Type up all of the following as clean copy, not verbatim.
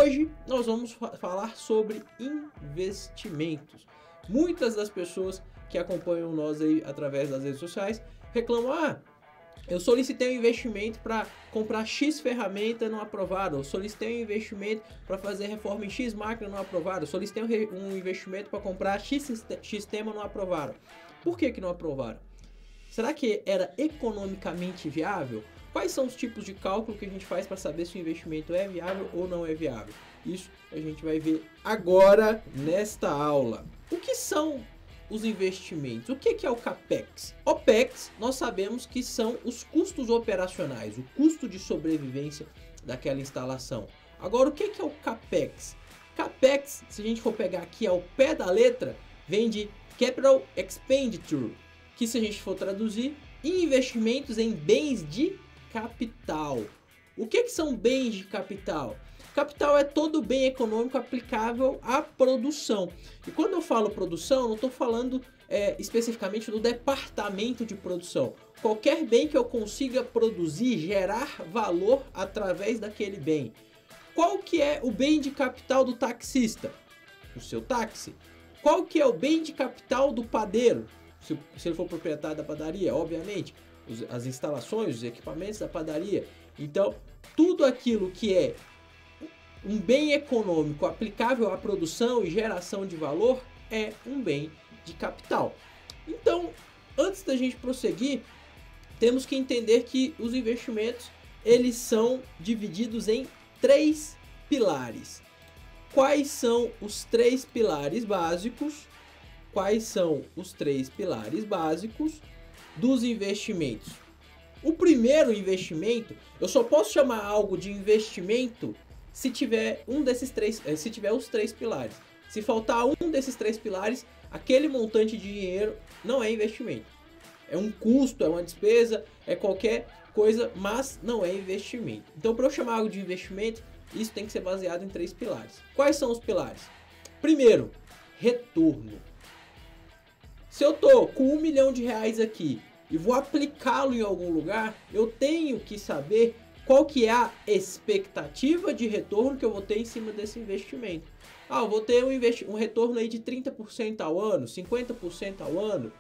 hoje nós vamos falar sobre investimentos. Muitas das pessoas que acompanham nós aí através das redes sociais reclamam: eu solicitei um investimento para comprar X ferramenta, não aprovaram. Eu solicitei um investimento para fazer reforma em X máquina, não aprovaram. Eu solicitei um investimento para comprar X sistema, não aprovaram. Por que não aprovaram? Será que era economicamente viável? Quais são os tipos de cálculo que a gente faz para saber se o investimento é viável ou não é viável? Isso a gente vai ver agora nesta aula. O que são os investimentos? O que é o CAPEX? OPEX, nós sabemos que são os custos operacionais, o custo de sobrevivência daquela instalação. Agora, o que é o CAPEX? CAPEX, se a gente for pegar aqui ao pé da letra, vem de Capital Expenditure, que se a gente for traduzir, investimentos em bens de capital. O que são bens de capital? Capital é todo bem econômico aplicável à produção. E quando eu falo produção, eu não estou falando especificamente do departamento de produção. Qualquer bem que eu consiga produzir, gerar valor através daquele bem. Qual que é o bem de capital do taxista? O seu táxi. Qual que é o bem de capital do padeiro? Se ele for proprietário da padaria, obviamente. As instalações, os equipamentos da padaria. Então, tudo aquilo que é um bem econômico aplicável à produção e geração de valor é um bem de capital. Então, antes da gente prosseguir, temos que entender que os investimentos eles são divididos em 3 pilares. Quais são os 3 pilares básicos? Quais são os 3 pilares básicos dos investimentos? O primeiro investimento, eu só posso chamar algo de investimento se tiver se tiver os 3 pilares. Se faltar um desses 3 pilares, aquele montante de dinheiro não é investimento. É um custo, é uma despesa, é qualquer coisa, mas não é investimento. Então, para eu chamar algo de investimento, isso tem que ser baseado em 3 pilares. Quais são os pilares? Primeiro, retorno. Se eu tô com R$1 milhão aqui e vou aplicá-lo em algum lugar, eu tenho que saber qual que é a expectativa de retorno que eu vou ter em cima desse investimento. Eu vou ter um retorno aí de 30% ao ano, 50% ao ano,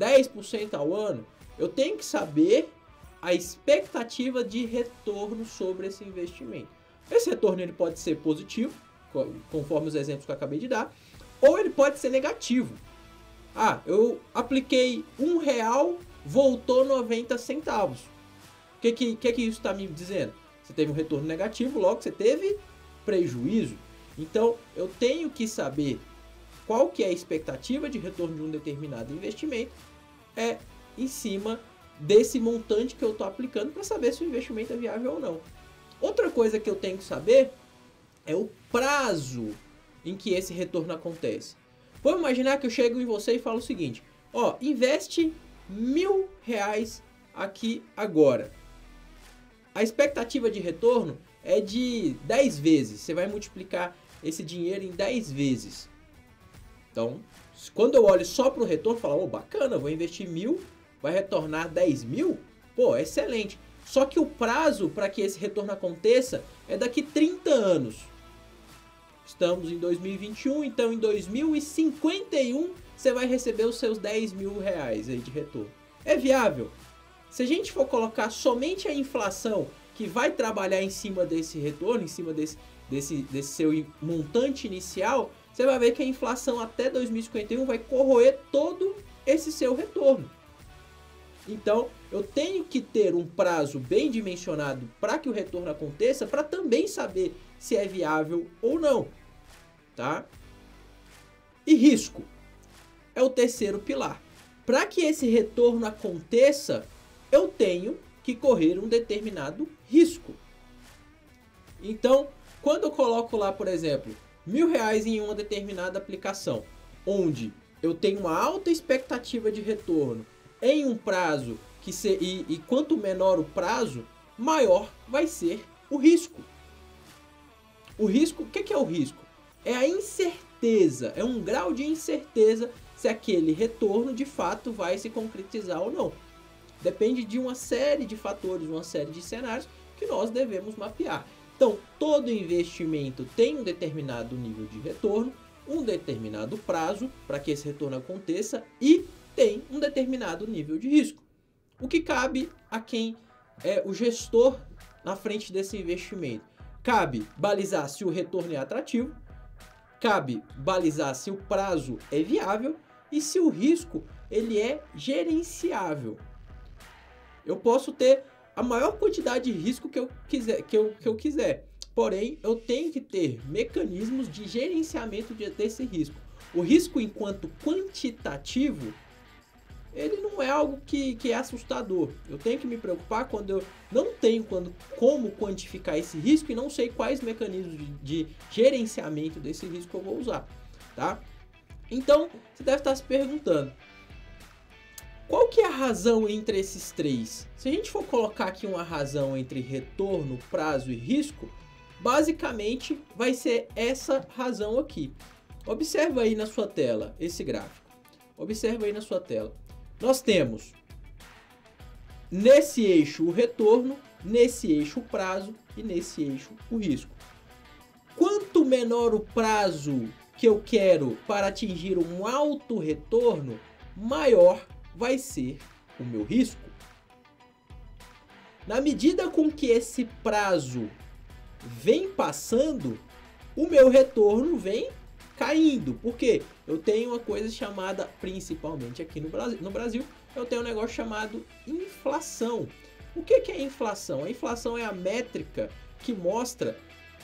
10% ao ano. Eu tenho que saber a expectativa de retorno sobre esse investimento. Esse retorno ele pode ser positivo, conforme os exemplos que eu acabei de dar, ou ele pode ser negativo. Eu apliquei R$1, voltou 90 centavos. O que isso está me dizendo? Você teve um retorno negativo, logo você teve prejuízo. Então, eu tenho que saber qual que é a expectativa de retorno de um determinado investimento em cima desse montante que eu estou aplicando para saber se o investimento é viável ou não. Outra coisa que eu tenho que saber é o prazo em que esse retorno acontece. Vamos imaginar que eu chego em você e falo o seguinte: investe R$1.000 aqui agora. A expectativa de retorno é de 10 vezes. Você vai multiplicar esse dinheiro em 10 vezes. Então, quando eu olho só para o retorno, eu falo: bacana, vou investir 1.000, vai retornar 10.000? Excelente. Só que o prazo para que esse retorno aconteça é daqui 30 anos. Estamos em 2021, então em 2051 você vai receber os seus R$10.000 aí de retorno. É viável? Se a gente for colocar somente a inflação que vai trabalhar em cima desse retorno, em cima desse seu montante inicial, você vai ver que a inflação até 2051 vai corroer todo esse seu retorno. Então, eu tenho que ter um prazo bem dimensionado para que o retorno aconteça, para também saber se é viável ou não, tá? E risco é o terceiro pilar. Para que esse retorno aconteça, eu tenho que correr um determinado risco. Então, quando eu coloco lá, por exemplo, R$1.000 em uma determinada aplicação, onde eu tenho uma alta expectativa de retorno em um prazo e quanto menor o prazo, maior vai ser o risco. O risco, o que é o risco? É a incerteza, é um grau de incerteza se aquele retorno de fato vai se concretizar ou não. Depende de uma série de fatores, uma série de cenários que nós devemos mapear. Então, todo investimento tem um determinado nível de retorno, um determinado prazo para que esse retorno aconteça e tem um determinado nível de risco. O que cabe a quem é o gestor na frente desse investimento? Cabe balizar se o retorno é atrativo, cabe balizar se o prazo é viável e se o risco ele é gerenciável. Eu posso ter a maior quantidade de risco que eu quiser, porém eu tenho que ter mecanismos de gerenciamento desse risco. O risco enquanto quantitativo, ele não é algo que é assustador. Eu tenho que me preocupar quando eu não tenho como quantificar esse risco e não sei quais mecanismos de gerenciamento desse risco eu vou usar, tá? Então, você deve estar se perguntando, qual que é a razão entre esses três? Se a gente for colocar aqui uma razão entre retorno, prazo e risco, basicamente vai ser essa razão aqui. Observa aí na sua tela esse gráfico. Observa aí na sua tela. Nós temos nesse eixo o retorno, nesse eixo o prazo e nesse eixo o risco. Quanto menor o prazo que eu quero para atingir um alto retorno, maior vai ser o meu risco. Na medida com que esse prazo vem passando, o meu retorno vem caindo. Por quê? Eu tenho uma coisa chamada, principalmente aqui no Brasil, eu tenho um negócio chamado inflação. O que é inflação? A inflação é a métrica que mostra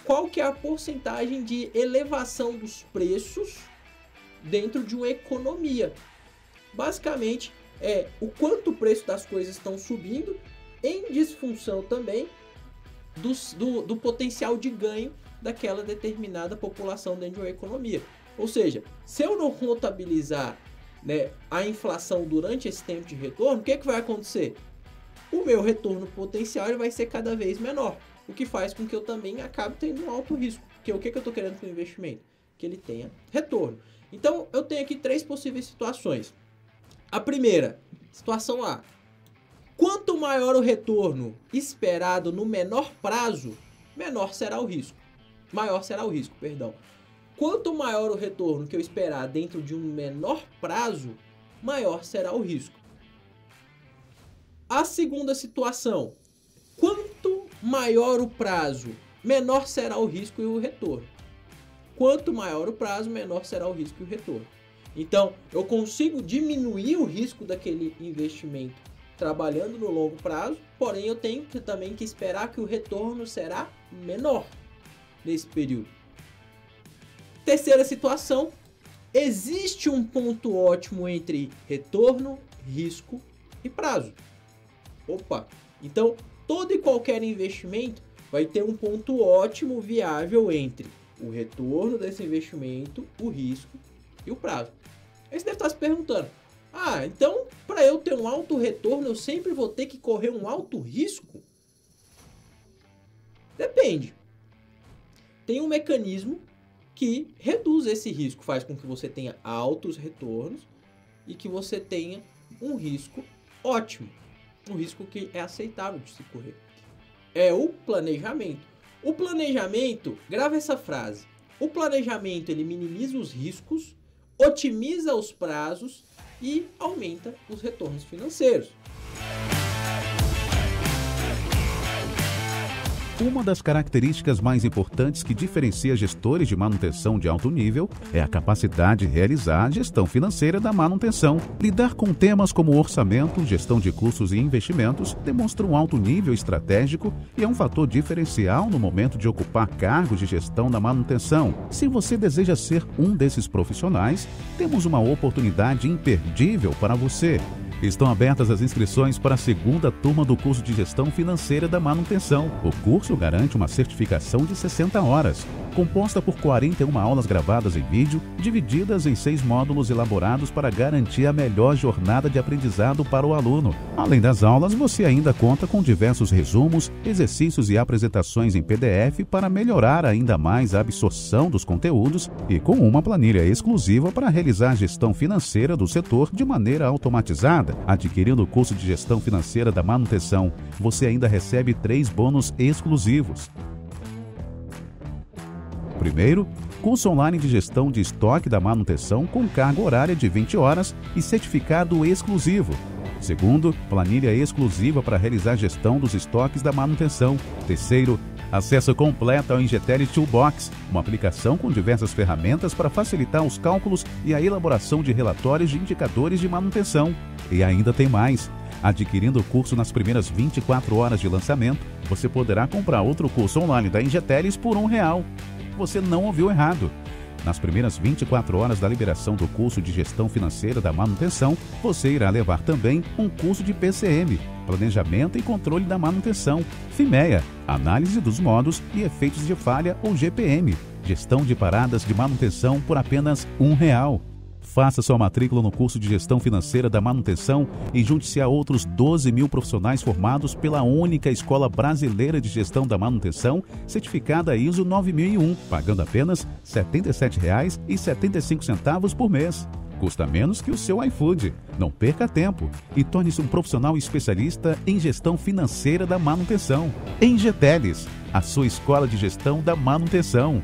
qual que é a porcentagem de elevação dos preços dentro de uma economia. Basicamente, é o quanto o preço das coisas estão subindo em disfunção também do potencial de ganho daquela determinada população dentro de uma economia. Ou seja, se eu não contabilizar, né, a inflação durante esse tempo de retorno, o que vai acontecer? O meu retorno potencial ele vai ser cada vez menor, o que faz com que eu também acabe tendo um alto risco. Porque o que eu estou querendo com o investimento? Que ele tenha retorno. Então, eu tenho aqui três possíveis situações. A primeira, situação A. Quanto maior o retorno esperado no menor prazo, menor será o risco. Maior será o risco, perdão. Quanto maior o retorno que eu esperar dentro de um menor prazo, maior será o risco. A segunda situação. Quanto maior o prazo, menor será o risco e o retorno. Quanto maior o prazo, menor será o risco e o retorno. Então, eu consigo diminuir o risco daquele investimento trabalhando no longo prazo, porém eu tenho também que esperar que o retorno será menor nesse período. Terceira situação, existe um ponto ótimo entre retorno, risco e prazo. Opa, então todo e qualquer investimento vai ter um ponto ótimo viável entre o retorno desse investimento, o risco e o prazo. Aí você deve estar se perguntando, então para eu ter um alto retorno eu sempre vou ter que correr um alto risco? Depende. Tem um mecanismo que reduz esse risco, faz com que você tenha altos retornos e que você tenha um risco ótimo, um risco que é aceitável de se correr. É o planejamento. O planejamento, grava essa frase, o planejamento ele minimiza os riscos, otimiza os prazos e aumenta os retornos financeiros. Uma das características mais importantes que diferencia gestores de manutenção de alto nível é a capacidade de realizar a gestão financeira da manutenção. Lidar com temas como orçamento, gestão de custos e investimentos demonstra um alto nível estratégico e é um fator diferencial no momento de ocupar cargos de gestão da manutenção. Se você deseja ser um desses profissionais, temos uma oportunidade imperdível para você. Estão abertas as inscrições para a segunda turma do curso de Gestão Financeira da Manutenção. O curso garante uma certificação de 60 horas, composta por 41 aulas gravadas em vídeo, divididas em 6 módulos elaborados para garantir a melhor jornada de aprendizado para o aluno. Além das aulas, você ainda conta com diversos resumos, exercícios e apresentações em PDF para melhorar ainda mais a absorção dos conteúdos e com uma planilha exclusiva para realizar a gestão financeira do setor de maneira automatizada. Adquirindo o curso de Gestão Financeira da Manutenção, você ainda recebe 3 bônus exclusivos. Primeiro, curso online de gestão de estoque da manutenção com carga horária de 20 horas e certificado exclusivo. Segundo, planilha exclusiva para realizar gestão dos estoques da manutenção. Terceiro, acesso completo ao Ingeteles Toolbox, uma aplicação com diversas ferramentas para facilitar os cálculos e a elaboração de relatórios de indicadores de manutenção. E ainda tem mais. Adquirindo o curso nas primeiras 24 horas de lançamento, você poderá comprar outro curso online da Ingeteles por R$1. Você não ouviu errado. Nas primeiras 24 horas da liberação do curso de Gestão Financeira da Manutenção, você irá levar também um curso de PCM, Planejamento e Controle da Manutenção, FIMEA, Análise dos Modos e Efeitos de Falha ou GPM, Gestão de Paradas de Manutenção por apenas R$1. Faça sua matrícula no curso de Gestão Financeira da Manutenção e junte-se a outros 12 mil profissionais formados pela única Escola Brasileira de Gestão da Manutenção, certificada ISO 9001, pagando apenas R$ 77,75 por mês. Custa menos que o seu iFood. Não perca tempo e torne-se um profissional especialista em gestão financeira da manutenção. Ingeteles, a sua escola de gestão da manutenção.